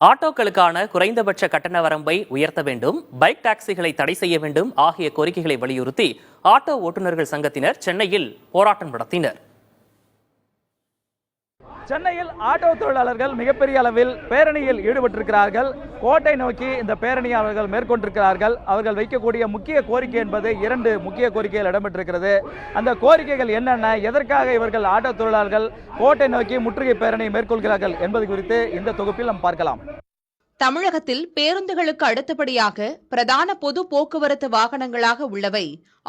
ஆட்டோக்களுக்கான குறைந்தபட்ச கட்டண வரம்பை உயர்த்த வேண்டும், பைக் டாக்ஸிகளை தடை செய்ய வேண்டும் ஆகிய கோரிக்கைகளை வலியுறுத்தி ஆட்டோ ஓட்டுநர்கள் சங்கத்தினர் சென்னையில் போராட்டம் நடத்தினர். சென்னையில் ஆட்டோ தொழிலாளர்கள் மிகப்பெரிய அளவில் பேரணியில் ஈடுபட்டிருக்கிறார்கள். கோட்டை நோக்கி இந்த பேரணியை அவர்கள் மேற்கொண்டிருக்கிறார்கள். அவர்கள் வைக்கக்கூடிய முக்கிய கோரிக்கை என்பது 2 முக்கிய கோரிக்கைகள் இடம்பெற்றிருக்கிறது. அந்த கோரிக்கைகள் என்னென்ன, எதற்காக இவர்கள் ஆட்டோ தொழிலாளர்கள் கோட்டை நோக்கி முற்றுகை பேரணி மேற்கொள்கிறார்கள் என்பது குறித்து இந்த தொகுப்பில் நாம் பார்க்கலாம். தமிழகத்தில் பேருந்துகளுக்கு அடுத்தபடியாக பிரதான பொது போக்குவரத்து வாகனங்களாக உள்ளவை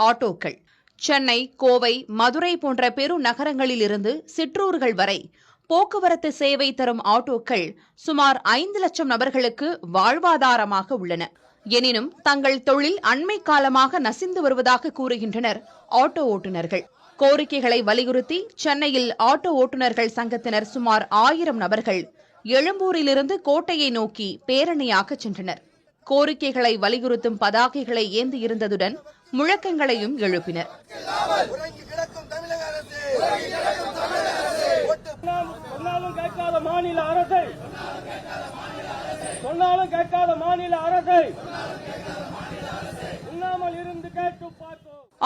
ஆட்டோக்கள். சென்னை, கோவை, மதுரை போன்ற பெருநகரங்களில் இருந்து சிற்றூர்கள் வரை போக்குவரத்து சேவை தரும் ஆட்டோக்கள் சுமார் 5 லட்சம் நபர்களுக்கு வாழ்வாதாரமாக உள்ளன. எனினும் தங்கள் தொழில் அண்மை காலமாக நசிந்து வருவதாக கூறுகின்றனர் ஆட்டோ ஓட்டுநர்கள். கோரிக்கைகளை வலியுறுத்தி சென்னையில் ஆட்டோ ஓட்டுநர்கள் சங்கத்தினர் சுமார் 1000 நபர்கள் எழும்பூரிலிருந்து கோட்டையை நோக்கி பேரணியாக சென்றனர். கோரிக்கைகளை வலியுறுத்தும் பதாகைகளை ஏந்தி இருந்ததுடன் முழக்கங்களையும் எழுப்பினர்.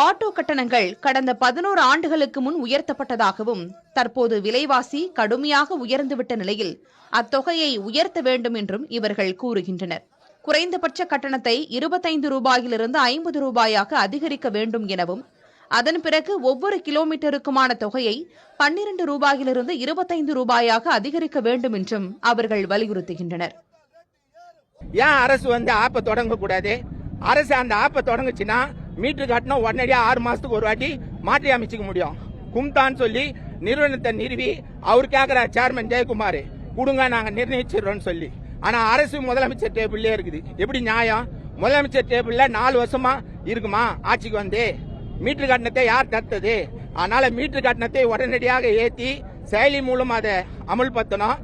ஆட்டோ கட்டணங்கள் கடந்த 11 ஆண்டுகளுக்கு முன் உயர்த்தப்பட்டதாகவும் தற்போது விலைவாசி கடுமையாக உயர்ந்துவிட்ட நிலையில் அத்தொகையை உயர்த்த வேண்டும் என்றும் இவர்கள் கூறுகின்றனர். குறைந்தபட்ச கட்டணத்தை 25 ரூபாயிலிருந்து 50 ரூபாயாக அதிகரிக்க வேண்டும் எனவும், அதன் பிறகு ஒவ்வொரு கிலோமீட்டருக்குமான தொகையை 12 ரூபாயிலிருந்து 25 ரூபாயாக அதிகரிக்க வேண்டும் என்றும் அவர்கள் வலியுறுத்துகின்றனர். ஏன் அரசு ஆப்பை தொடங்க கூடாது? அரசு அந்த ஆப்பை தொடங்குச்சுன்னா மீட்டர் கட்டணம் உடனடியாக 6 மாசத்துக்கு ஒரு வாட்டி மாற்றி அமைச்சிக்க முடியும். கும்தான் சொல்லி நிறுவனத்தை நிறுவி அவர் கேட்கிற சேர்மன் ஜெயக்குமார் கொடுங்க, நாங்க நிர்ணயிச்சிடறோம்னு சொல்லி. ஆனா அரசு முதலமைச்சர் டேபிள்லே இருக்குது. எப்படி நியாயம்? முதலமைச்சர் டேபிள்ல 4 வருஷமா இருக்குமா ஆட்சிக்கு மீட்டர் கட்டணத்தை யார் தடுத்தது? அதனால மீட்டர் கட்டணத்தை உடனடியாக ஏற்றி செயலி மூலம் அதை அமல்படுத்தணும்.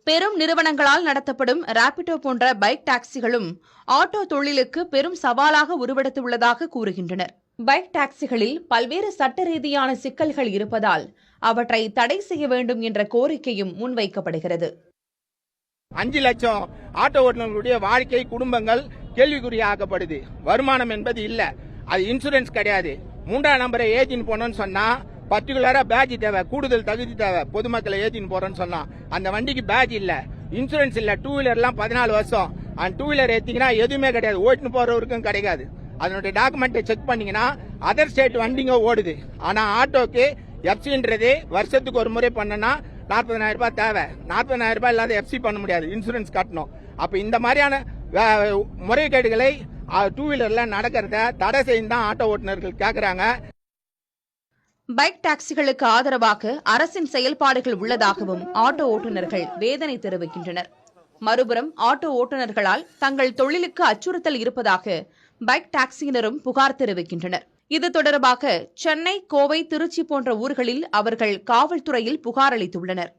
பெரும் நிறுவனங்களால் நடத்தப்படும் ராபிடோ போன்ற பைக் டாக்ஸிகளும் ஆட்டோ தொழிலுக்கு பெரும் சவாலாக உருவெடுத்துள்ளதாக கூறுகின்றனர். பைக் டாக்ஸிகளில் பல்வேறு சட்ட ரீதியான சிக்கல்கள் இருப்பதால் அவற்றை தடை செய்ய வேண்டும் என்ற கோரிக்கையும் முன்வைக்கப்படுகிறது. 5 லட்சம் ஆட்டோ ஓட்டுநர்களுடைய வாழ்க்கை குடும்பங்கள் கேள்விக்குறியாக்கப்படுது. வருமானம் என்பது இல்ல, அது இன்சூரன்ஸ் கிடையாது. 3ஆம் நம்பரை ஏஜின் போனோம்னு சொன்னா பர்டிகுலரா பேட்ச் தேவை, கூடுதல் தகுதி தேவை. பொதுமக்களை ஏஜின் போறோம்னு சொன்னா அந்த வண்டிக்கு பேட்ச் இல்ல, இன்சூரன்ஸ் இல்ல. 2 வீலர்லாம் 14 வருஷம். அந்த 2 வீலர் ஏத்திங்கன்னா எதுவுமே கிடையாது, ஓட்டுன்னு போறவருக்கும் கிடைக்காது. அதனுடைய டாக்குமெண்ட்டை செக் பண்ணீங்கன்னா அதர் ஸ்டேட் வண்டிங்க ஓடுது. ஆனா ஆட்டோக்கு எஃப்சின்றது வருஷத்துக்கு ஒரு முறை பண்ணனா 40,000 ரூபாய் தேவை. 40,000 ரூபாய் இல்லாத எஃப்சி பண்ண முடியாது, இன்சூரன்ஸ் கட்டணும். அப்ப இந்த மாதிரியான முறைகேடுகளை 2 வீலர்ல நடக்கிறத தடை செய்யும் தான் ஆட்டோ ஓட்டுநர்கள் கேட்கிறாங்க. பைக் டாக்ஸிகளுக்கு ஆதரவாக அரசின் செயல்பாடுகள் உள்ளதாகவும் ஆட்டோ ஓட்டுநர்கள் வேதனை தெரிவிக்கின்றனர். மறுபுறம் ஆட்டோ ஓட்டுநர்களால் தங்கள் தொழிலுக்கு அச்சுறுத்தல் இருப்பதாக பைக் டாக்ஸியினரும் புகார் தெரிவிக்கின்றனர். இது தொடர்பாக சென்னை, கோவை, திருச்சி போன்ற ஊர்களில் அவர்கள் காவல்துறையில் புகார் அளித்துள்ளனர்.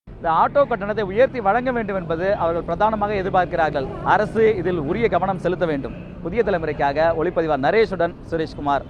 இந்த ஆட்டோ கட்டணத்தை உயர்த்தி வழங்க வேண்டும் என்பது அவர்கள் பிரதானமாக எதிர்பார்க்கிறார்கள். அரசு இதில் உரிய கவனம் செலுத்த வேண்டும். புதிய தலைமுறைக்காக ஒளிப்பதிவாளர் நரேஷுடன் சுரேஷ்குமார்.